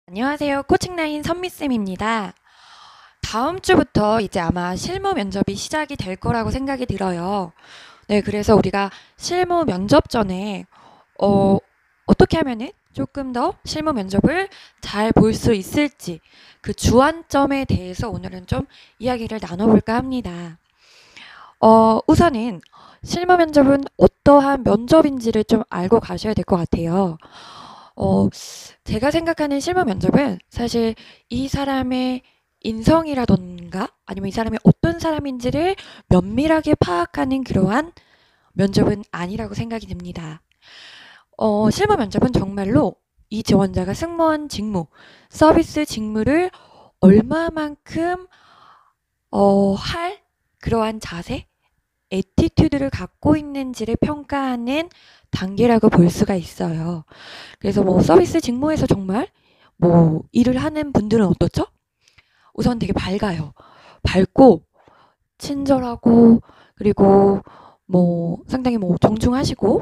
안녕하세요. 코칭라인 선미쌤입니다. 다음 주부터 이제 아마 실무 면접이 시작이 될 거라고 생각이 들어요. 네, 그래서 우리가 실무 면접 전에 어떻게 하면은 조금 더 실무 면접을 잘 볼 수 있을지 그 주안점에 대해서 오늘은 좀 이야기를 나눠볼까 합니다. 우선은 실무 면접은 어떠한 면접인지를 좀 알고 가셔야 될 것 같아요. 어, 제가 생각하는 실무 면접은 사실 이 사람의 인성이라던가 아니면 이 사람이 어떤 사람인지를 면밀하게 파악하는 그러한 면접은 아니라고 생각이 듭니다. 실무 면접은 정말로 이 지원자가 승무원 직무, 서비스 직무를 얼마만큼 할 그러한 자세, 애티튜드를 갖고 있는지를 평가하는 단계라고 볼 수가 있어요. 그래서 뭐 서비스 직무에서 정말 뭐 일을 하는 분들은 어떻죠? 우선 되게 밝아요. 밝고 친절하고 그리고 뭐 상당히 뭐 정중하시고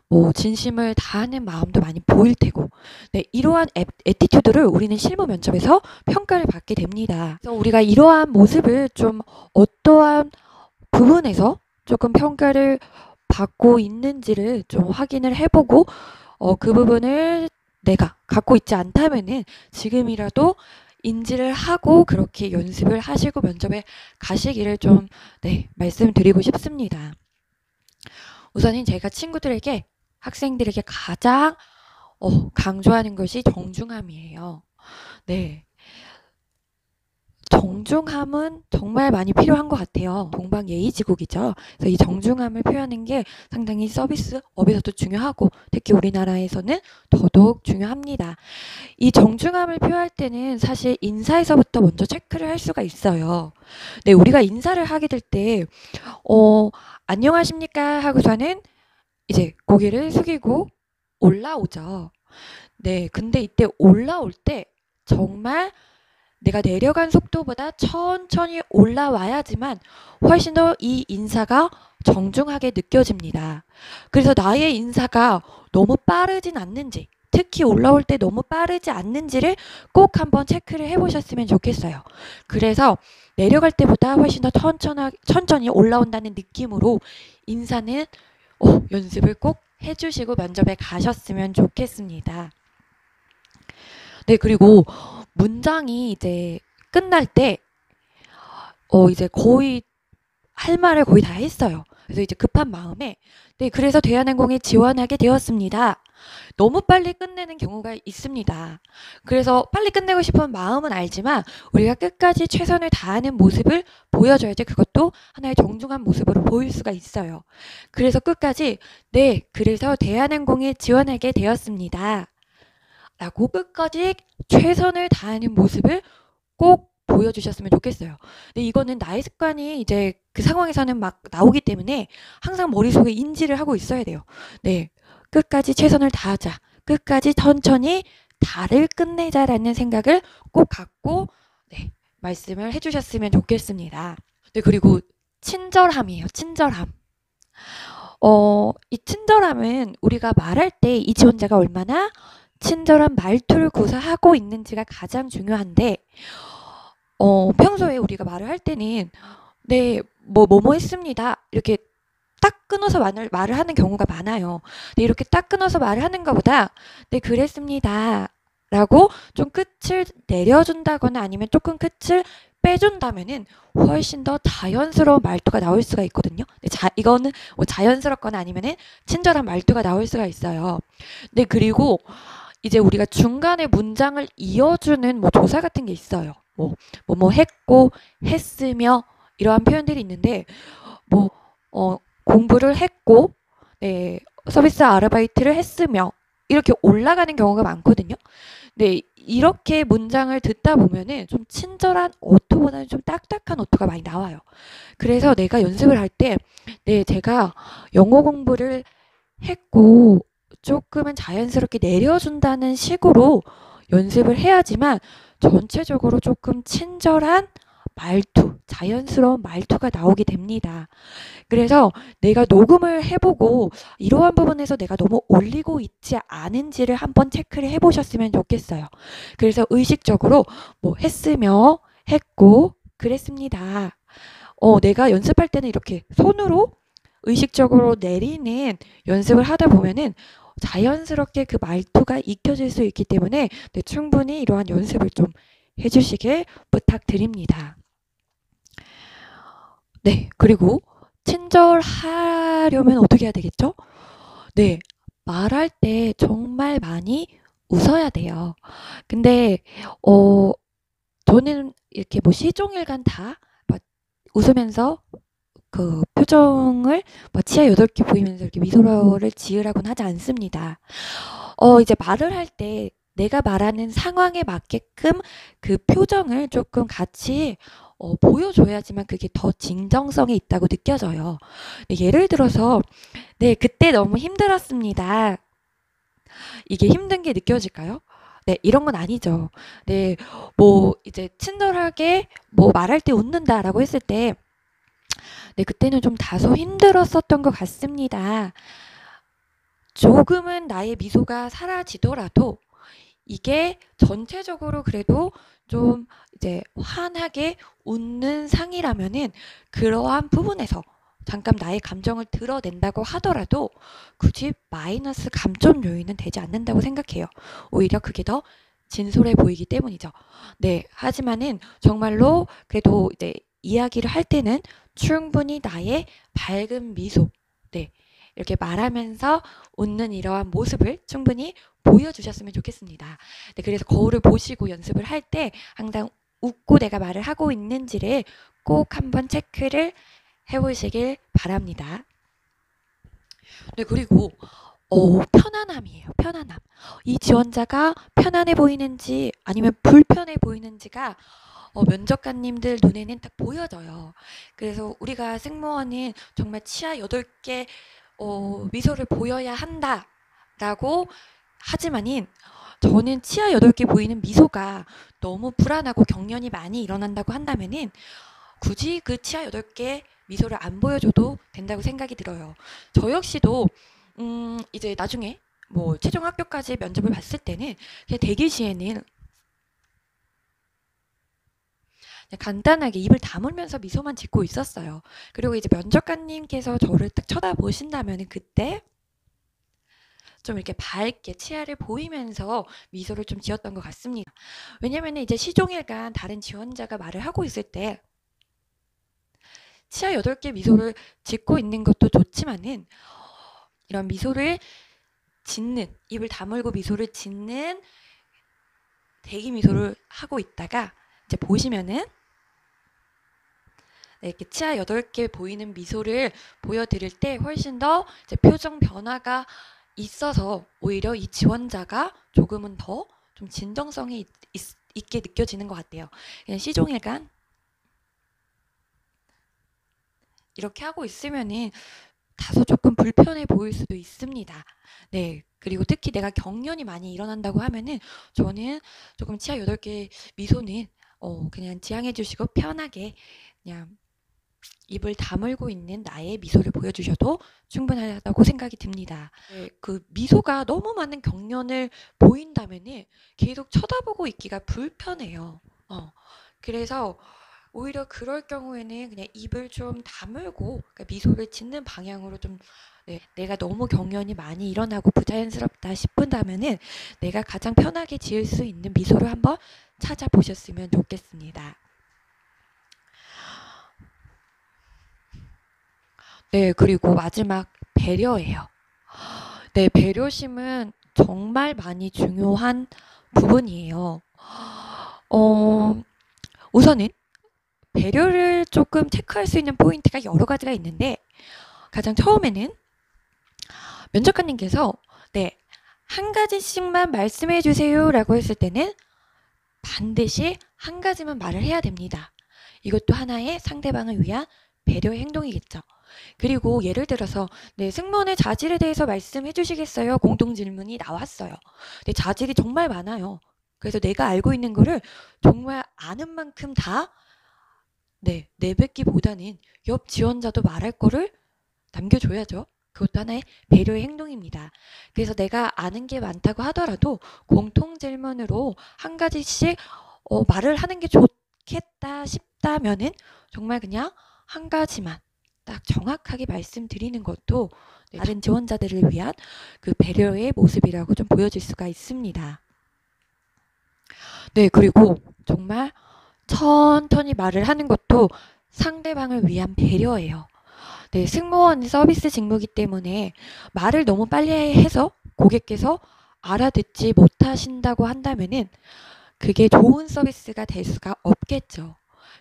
뭐 진심을 다하는 마음도 많이 보일 테고 네, 이러한 애티튜드를 우리는 실무 면접에서 평가를 받게 됩니다. 그래서 우리가 이러한 모습을 좀 어떠한 부분에서 조금 평가를 받고 있는지를 좀 확인을 해보고 그 부분을 내가 갖고 있지 않다면은 지금이라도 인지를 하고 그렇게 연습을 하시고 면접에 가시기를 좀 네, 말씀드리고 싶습니다. 우선은 제가 친구들에게 학생들에게 가장 강조하는 것이 정중함이에요. 네. 정중함은 정말 많이 필요한 것 같아요. 동방예의지국이죠. 그래서 이 정중함을 표현하는 게 상당히 서비스업에서도 중요하고 특히 우리나라에서는 더더욱 중요합니다. 이 정중함을 표할 때는 사실 인사에서부터 먼저 체크를 할 수가 있어요. 네, 우리가 인사를 하게 될 때, 안녕하십니까 하고서는 이제 고개를 숙이고 올라오죠. 네, 근데 이때 올라올 때 정말 내가 내려간 속도보다 천천히 올라와야지만 훨씬 더 이 인사가 정중하게 느껴집니다. 그래서 나의 인사가 너무 빠르진 않는지, 특히 올라올 때 너무 빠르지 않는지를 꼭 한번 체크를 해보셨으면 좋겠어요. 그래서 내려갈 때보다 훨씬 더 천천히 올라온다는 느낌으로 인사는 연습을 꼭 해주시고 면접에 가셨으면 좋겠습니다. 네, 그리고 문장이 이제 끝날 때, 이제 거의 할 말을 거의 다 했어요. 그래서 이제 급한 마음에, 네, 그래서 대한항공에 지원하게 되었습니다. 너무 빨리 끝내는 경우가 있습니다. 그래서 빨리 끝내고 싶은 마음은 알지만 우리가 끝까지 최선을 다하는 모습을 보여줘야지 그것도 하나의 정중한 모습으로 보일 수가 있어요. 그래서 끝까지, 네, 그래서 대한항공에 지원하게 되었습니다. 라고 끝까지 최선을 다하는 모습을 꼭 보여주셨으면 좋겠어요. 근데 이거는 나의 습관이 이제 그 상황에서는 막 나오기 때문에 항상 머릿속에 인지를 하고 있어야 돼요. 네. 끝까지 최선을 다하자. 끝까지 천천히 달을 끝내자라는 생각을 꼭 갖고 네, 말씀을 해주셨으면 좋겠습니다. 네, 그리고 친절함이에요. 친절함. 이 친절함은 우리가 말할 때 이 지원자가 얼마나 친절한 말투를 구사하고 있는지가 가장 중요한데, 평소에 우리가 말을 할 때는, 네, 뭐뭐 했습니다. 이렇게 딱 끊어서 말을 하는 경우가 많아요. 근데 이렇게 딱 끊어서 말을 하는 것보다, 네, 그랬습니다. 라고 좀 끝을 내려준다거나 아니면 조금 끝을 빼준다면은 훨씬 더 자연스러운 말투가 나올 수가 있거든요. 네, 이거는 뭐 자연스럽거나 아니면은 친절한 말투가 나올 수가 있어요. 네, 그리고 이제 우리가 중간에 문장을 이어주는 뭐 조사 같은 게 있어요. 뭐 했고, 했으며, 이러한 표현들이 있는데, 뭐, 공부를 했고, 네, 서비스 아르바이트를 했으며, 이렇게 올라가는 경우가 많거든요. 네, 이렇게 문장을 듣다 보면은 좀 친절한 어투보다는 좀 딱딱한 어투가 많이 나와요. 그래서 내가 연습을 할 때, 네, 제가 영어 공부를 했고, 조금은 자연스럽게 내려준다는 식으로 연습을 해야지만 전체적으로 조금 친절한 말투, 자연스러운 말투가 나오게 됩니다. 그래서 내가 녹음을 해보고 이러한 부분에서 내가 너무 올리고 있지 않은지를 한번 체크를 해보셨으면 좋겠어요. 그래서 의식적으로 뭐 했으며 했고 그랬습니다. 내가 연습할 때는 이렇게 손으로 의식적으로 내리는 연습을 하다 보면은 자연스럽게 그 말투가 익혀질 수 있기 때문에 네, 충분히 이러한 연습을 좀 해주시길 부탁드립니다. 네, 그리고 친절하려면 어떻게 해야 되겠죠? 네, 말할 때 정말 많이 웃어야 돼요. 근데 저는 이렇게 뭐 시종일관 다 막 웃으면서 그 표정을 막 치아 8개 보이면서 이렇게 미소를 지으라고는 하지 않습니다. 이제 말을 할 때 내가 말하는 상황에 맞게끔 그 표정을 조금 같이 보여줘야지만 그게 더 진정성이 있다고 느껴져요. 네, 예를 들어서, 네, 그때 너무 힘들었습니다. 이게 힘든 게 느껴질까요? 네, 이런 건 아니죠. 네, 뭐, 이제 친절하게 뭐 말할 때 웃는다라고 했을 때, 네, 그때는 좀 다소 힘들었었던 것 같습니다. 조금은 나의 미소가 사라지더라도 이게 전체적으로 그래도 좀 이제 환하게 웃는 상이라면은 그러한 부분에서 잠깐 나의 감정을 드러낸다고 하더라도 굳이 마이너스 감점 요인은 되지 않는다고 생각해요. 오히려 그게 더 진솔해 보이기 때문이죠. 네, 하지만은 정말로 그래도 이제 이야기를 할 때는 충분히 나의 밝은 미소, 네, 이렇게 말하면서 웃는 이러한 모습을 충분히 보여주셨으면 좋겠습니다. 네, 그래서 거울을 보시고 연습을 할 때 항상 웃고 내가 말을 하고 있는지를 꼭 한번 체크를 해보시길 바랍니다. 네, 그리고 편안함이에요. 편안함. 이 지원자가 편안해 보이는지 아니면 불편해 보이는지가 면접관님들 눈에는 딱 보여져요. 그래서 우리가 승무원은 정말 치아 8개 미소를 보여야 한다라고 하지만은 저는 치아 8개 보이는 미소가 너무 불안하고 경련이 많이 일어난다고 한다면은 굳이 그 치아 8개 미소를 안 보여줘도 된다고 생각이 들어요. 저 역시도 이제 나중에 뭐 최종 합격까지 면접을 봤을 때는 그냥 대기시에는 간단하게 입을 다물면서 미소만 짓고 있었어요. 그리고 이제 면접관님께서 저를 딱 쳐다보신다면 그때 좀 이렇게 밝게 치아를 보이면서 미소를 좀 지었던 것 같습니다. 왜냐면 이제 시종일관 다른 지원자가 말을 하고 있을 때 치아 8개 미소를 짓고 있는 것도 좋지만은 이런 미소를 짓는, 입을 다물고 미소를 짓는 대기 미소를 하고 있다가 이제 보시면은 네, 이렇게 치아 8개 보이는 미소를 보여드릴 때 훨씬 더 이제 표정 변화가 있어서 오히려 이 지원자가 조금은 더 좀 진정성이 있게 느껴지는 것 같아요. 그냥 시종일관 이렇게 하고 있으면은 다소 조금 불편해 보일 수도 있습니다. 네. 그리고 특히 내가 경련이 많이 일어난다고 하면은 저는 조금 치아 8개 미소는 그냥 지양해 주시고 편하게 그냥 입을 다물고 있는 나의 미소를 보여주셔도 충분하다고 생각이 듭니다. 네, 그 미소가 너무 많은 경련을 보인다면은 계속 쳐다보고 있기가 불편해요. 그래서 오히려 그럴 경우에는 그냥 입을 좀 다물고 그러니까 미소를 짓는 방향으로 좀 네, 내가 너무 경련이 많이 일어나고 부자연스럽다 싶은다면은 내가 가장 편하게 지을 수 있는 미소를 한번 찾아보셨으면 좋겠습니다. 네, 그리고 마지막 배려예요. 네, 배려심은 정말 많이 중요한 부분이에요. 우선은 배려를 조금 체크할 수 있는 포인트가 여러 가지가 있는데 가장 처음에는 면접관님께서 네, 한 가지씩만 말씀해 주세요 라고 했을 때는 반드시 한 가지만 말을 해야 됩니다. 이것도 하나의 상대방을 위한 배려의 행동이겠죠. 그리고 예를 들어서 네, 승무원의 자질에 대해서 말씀해 주시겠어요? 공동 질문이 나왔어요. 네, 자질이 정말 많아요. 그래서 내가 알고 있는 거를 정말 아는 만큼 다 네, 내뱉기보다는 옆 지원자도 말할 거를 남겨줘야죠. 그것도 하나의 배려의 행동입니다. 그래서 내가 아는 게 많다고 하더라도 공통 질문으로 한 가지씩 말을 하는 게 좋겠다 싶다면은 정말 그냥 한 가지만 딱 정확하게 말씀드리는 것도 다른 지원자들을 위한 그 배려의 모습이라고 좀 보여질 수가 있습니다. 네, 그리고 정말 천천히 말을 하는 것도 상대방을 위한 배려예요. 네, 승무원 서비스 직무이기 때문에 말을 너무 빨리 해서 고객께서 알아듣지 못하신다고 한다면은 그게 좋은 서비스가 될 수가 없겠죠.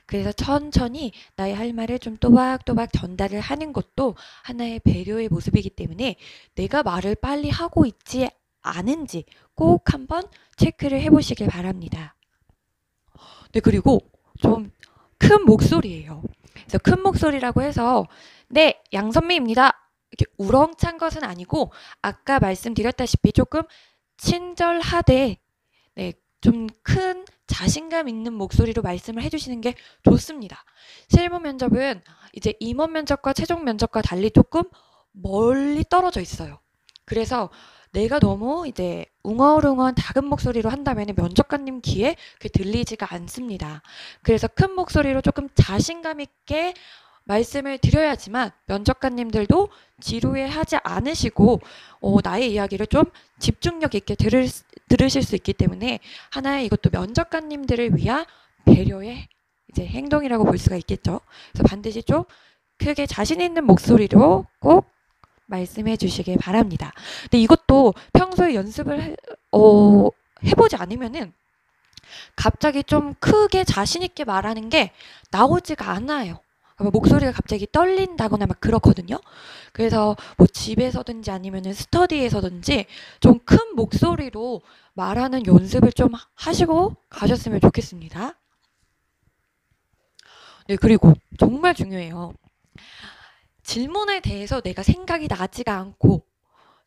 그래서 천천히 나의 할 말을 좀 또박또박 전달을 하는 것도 하나의 배려의 모습이기 때문에 내가 말을 빨리 하고 있지 않은지 꼭 한번 체크를 해보시길 바랍니다. 네, 그리고 좀 큰 목소리예요. 그래서 큰 목소리라고 해서 네, 양선미입니다. 이렇게 우렁찬 것은 아니고 아까 말씀드렸다시피 조금 친절하되 네, 좀 큰 자신감 있는 목소리로 말씀을 해주시는 게 좋습니다. 실무 면접은 이제 임원 면접과 최종 면접과 달리 조금 멀리 떨어져 있어요. 그래서 내가 너무 이제 웅얼웅얼 작은 목소리로 한다면 면접관님 귀에 그게 들리지가 않습니다. 그래서 큰 목소리로 조금 자신감 있게 말씀을 드려야지만 면접관님들도 지루해하지 않으시고 나의 이야기를 좀 집중력 있게 들으실 수 있기 때문에 하나의 이것도 면접관님들을 위한 배려의 이제 행동이라고 볼 수가 있겠죠. 그래서 반드시 좀 크게 자신 있는 목소리로 꼭 말씀해 주시길 바랍니다. 근데 이것도 평소에 연습을 해보지 않으면은 갑자기 좀 크게 자신 있게 말하는 게 나오지가 않아요. 목소리가 갑자기 떨린다거나 막 그렇거든요. 그래서 뭐 집에서든지 아니면은 스터디에서든지 좀 큰 목소리로 말하는 연습을 좀 하시고 가셨으면 좋겠습니다. 네, 그리고 정말 중요해요. 질문에 대해서 내가 생각이 나지가 않고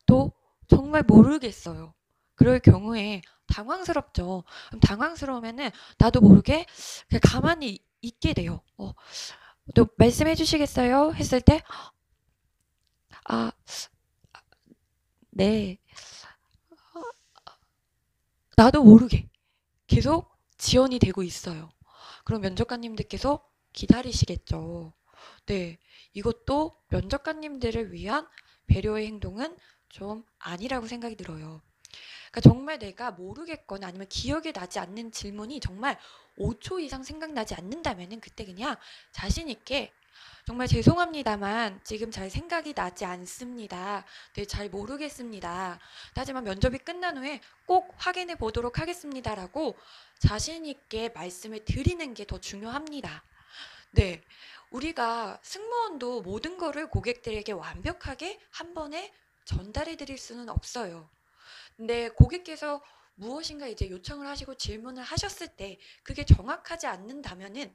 또 정말 모르겠어요. 그럴 경우에 당황스럽죠. 그럼 당황스러우면은 나도 모르게 그냥 가만히 있게 돼요. 또 말씀해 주시겠어요? 했을 때, 아, 네. 나도 모르게 계속 지연이 되고 있어요. 그럼 면접관님들께서 기다리시겠죠. 네. 이것도 면접관님들을 위한 배려의 행동은 좀 아니라고 생각이 들어요. 그러니까 정말 내가 모르겠거나 아니면 기억이 나지 않는 질문이 정말 5초 이상 생각나지 않는다면은 그때 그냥 자신 있게 정말 죄송합니다만 지금 잘 생각이 나지 않습니다. 네, 잘 모르겠습니다. 하지만 면접이 끝난 후에 꼭 확인해 보도록 하겠습니다라고 자신 있게 말씀을 드리는 게 더 중요합니다. 네. 우리가 승무원도 모든 거를 고객들에게 완벽하게 한 번에 전달해 드릴 수는 없어요. 근데 고객께서 무엇인가 이제 요청을 하시고 질문을 하셨을 때 그게 정확하지 않는다면은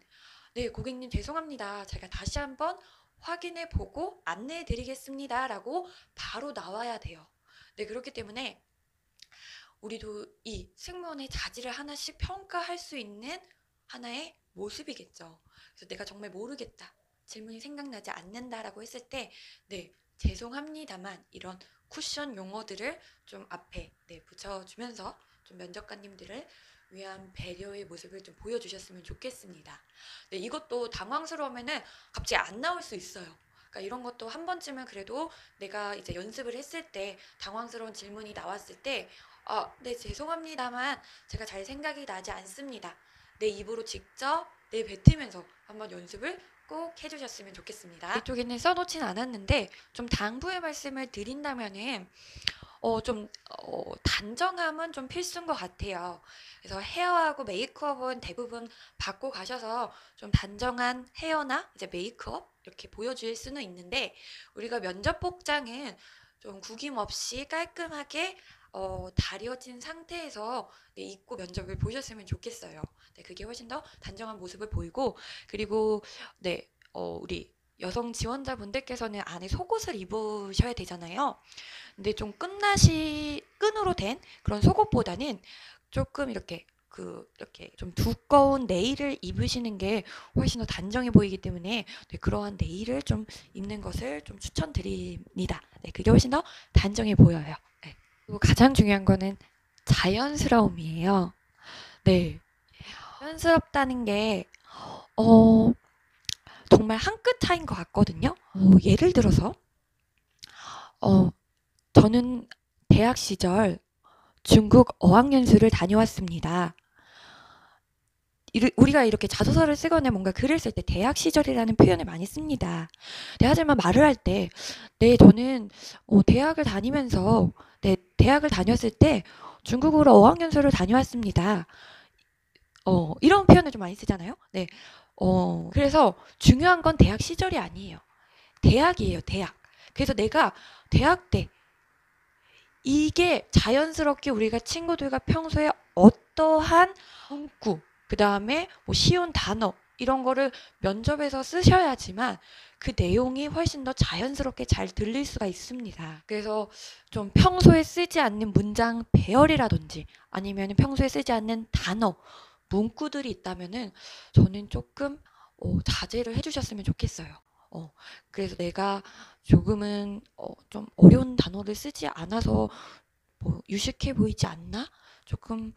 네, 고객님 죄송합니다. 제가 다시 한번 확인해 보고 안내해 드리겠습니다. 라고 바로 나와야 돼요. 네, 그렇기 때문에 우리도 이 승무원의 자질을 하나씩 평가할 수 있는 하나의 모습이겠죠. 그래서 내가 정말 모르겠다. 질문이 생각나지 않는다라고 했을 때 네, 죄송합니다만 이런 쿠션 용어들을 좀 앞에 붙여주면서 좀 면접관님들을 위한 배려의 모습을 좀 보여주셨으면 좋겠습니다. 네, 이것도 당황스러우면은 갑자기 안 나올 수 있어요. 그러니까 이런 것도 한 번쯤은 그래도 내가 이제 연습을 했을 때 당황스러운 질문이 나왔을 때 네, 죄송합니다만 제가 잘 생각이 나지 않습니다. 내 입으로 직접 뱉으면서 한번 연습을 꼭 해주셨으면 좋겠습니다. 이쪽에는 써놓진 않았는데 좀 당부의 말씀을 드린다면은 단정함은 좀 필수인 것 같아요. 그래서 헤어하고 메이크업은 대부분 받고 가셔서 좀 단정한 헤어나 이제 메이크업 이렇게 보여줄 수는 있는데 우리가 면접 복장은 좀 구김없이 깔끔하게 다려진 상태에서 입고 면접을 보셨으면 좋겠어요. 네, 그게 훨씬 더 단정한 모습을 보이고 그리고 우리 여성 지원자분들께서는 안에 속옷을 입으셔야 되잖아요. 근데 좀 끈으로 된 그런 속옷보다는 조금 이렇게 이렇게 좀 두꺼운 네일을 입으시는 게 훨씬 더 단정해 보이기 때문에 네, 그러한 네일을 좀 입는 것을 좀 추천드립니다. 네, 그게 훨씬 더 단정해 보여요. 네. 그리고 가장 중요한 거는 자연스러움이에요. 네. 자연스럽다는 게 어, 정말 한 끗 차이인 것 같거든요. 예를 들어서 어, 저는 대학 시절 중국 어학연수를 다녀왔습니다. 우리가 이렇게 자소서를 쓰거나 뭔가 글을 쓸 때 대학 시절이라는 표현을 많이 씁니다. 네, 하지만 말을 할 때, 네, 저는 대학을 다니면서, 네, 대학을 다녔을 때 중국으로 어학연수를 다녀왔습니다. 이런 표현을 좀 많이 쓰잖아요. 네, 그래서 중요한 건 대학 시절이 아니에요. 대학이에요, 대학. 그래서 내가 대학 때 이게 자연스럽게 우리가 친구들과 평소에 어떠한 문구, 그 다음에 뭐 쉬운 단어 이런 거를 면접에서 쓰셔야지만 그 내용이 훨씬 더 자연스럽게 잘 들릴 수가 있습니다. 그래서 좀 평소에 쓰지 않는 문장 배열이라든지 아니면 평소에 쓰지 않는 단어, 문구들이 있다면은 저는 조금 자제를 해주셨으면 좋겠어요. 그래서 내가 조금은 좀 어려운 단어를 쓰지 않아서 뭐 유식해 보이지 않나? 조금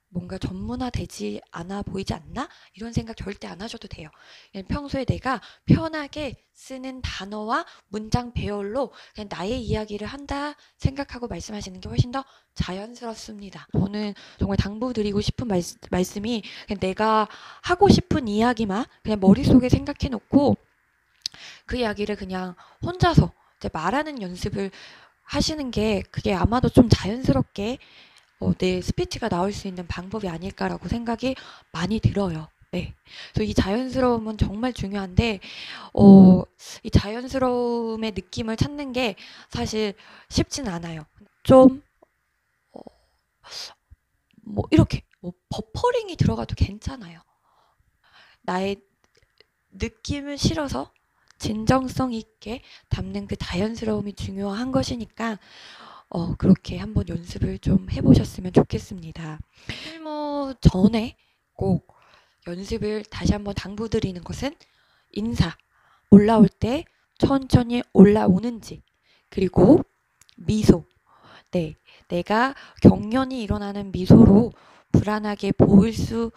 뭔가 전문화되지 않아 보이지 않나? 이런 생각 절대 안 하셔도 돼요. 그냥 평소에 내가 편하게 쓰는 단어와 문장 배열로 그냥 나의 이야기를 한다 생각하고 말씀하시는 게 훨씬 더 자연스럽습니다. 저는 정말 당부드리고 싶은 말씀이 그냥 내가 하고 싶은 이야기만 그냥 머릿속에 생각해 놓고 그 이야기를 그냥 혼자서 이제 말하는 연습을 하시는 게 그게 아마도 좀 자연스럽게 내 스피치가 나올 수 있는 방법이 아닐까라고 생각이 많이 들어요. 네. 그래서 이 자연스러움은 정말 중요한데, 이 자연스러움의 느낌을 찾는 게 사실 쉽진 않아요. 좀, 어, 뭐, 이렇게, 뭐, 버퍼링이 들어가도 괜찮아요. 나의 느낌을 실어서 진정성 있게 담는 그 자연스러움이 중요한 것이니까 그렇게 한번 연습을 좀 해보셨으면 좋겠습니다. 실무 전에 꼭 연습을 다시 한번 당부드리는 것은 인사, 올라올 때 천천히 올라오는지, 그리고 미소. 네, 내가 경련이 일어나는 미소로 불안하게 보일 수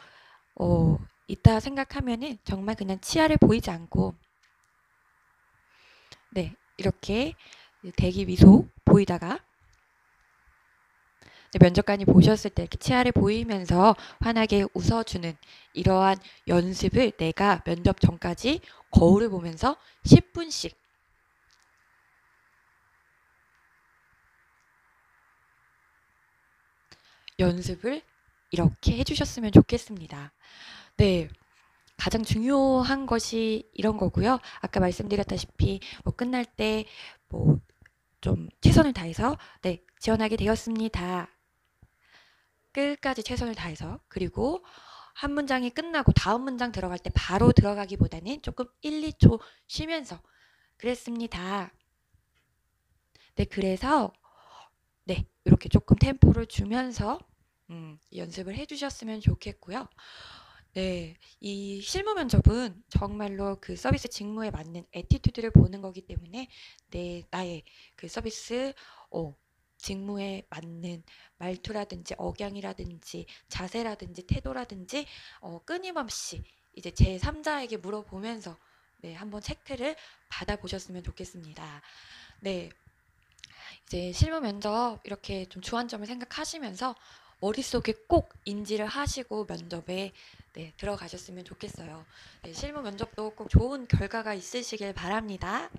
있다 생각하면은 정말 그냥 치아를 보이지 않고 네, 이렇게 대기 미소 보이다가 면접관이 보셨을 때 이렇게 치아를 보이면서 환하게 웃어주는 이러한 연습을 내가 면접 전까지 거울을 보면서 10분씩 연습을 이렇게 해주셨으면 좋겠습니다. 네. 가장 중요한 것이 이런 거고요. 아까 말씀드렸다시피 뭐 끝날 때 뭐 좀 최선을 다해서 네, 지원하게 되었습니다. 끝까지 최선을 다해서 그리고 한 문장이 끝나고 다음 문장 들어갈 때 바로 들어가기보다는 조금 1, 2초 쉬면서 그랬습니다. 네, 그래서 네, 이렇게 조금 템포를 주면서 연습을 해주셨으면 좋겠고요. 네, 이 실무 면접은 정말로 그 서비스 직무에 맞는 애티튜드를 보는 거기 때문에 나의 그 서비스 직무에 맞는 말투라든지 억양이라든지 자세라든지 태도라든지 끊임없이 이제 제3자에게 물어보면서 네, 한번 체크를 받아보셨으면 좋겠습니다. 네, 이제 실무 면접 이렇게 좀 주안점을 생각하시면서 머릿속에 꼭 인지를 하시고 면접에 네, 들어가셨으면 좋겠어요. 네, 실무 면접도 꼭 좋은 결과가 있으시길 바랍니다.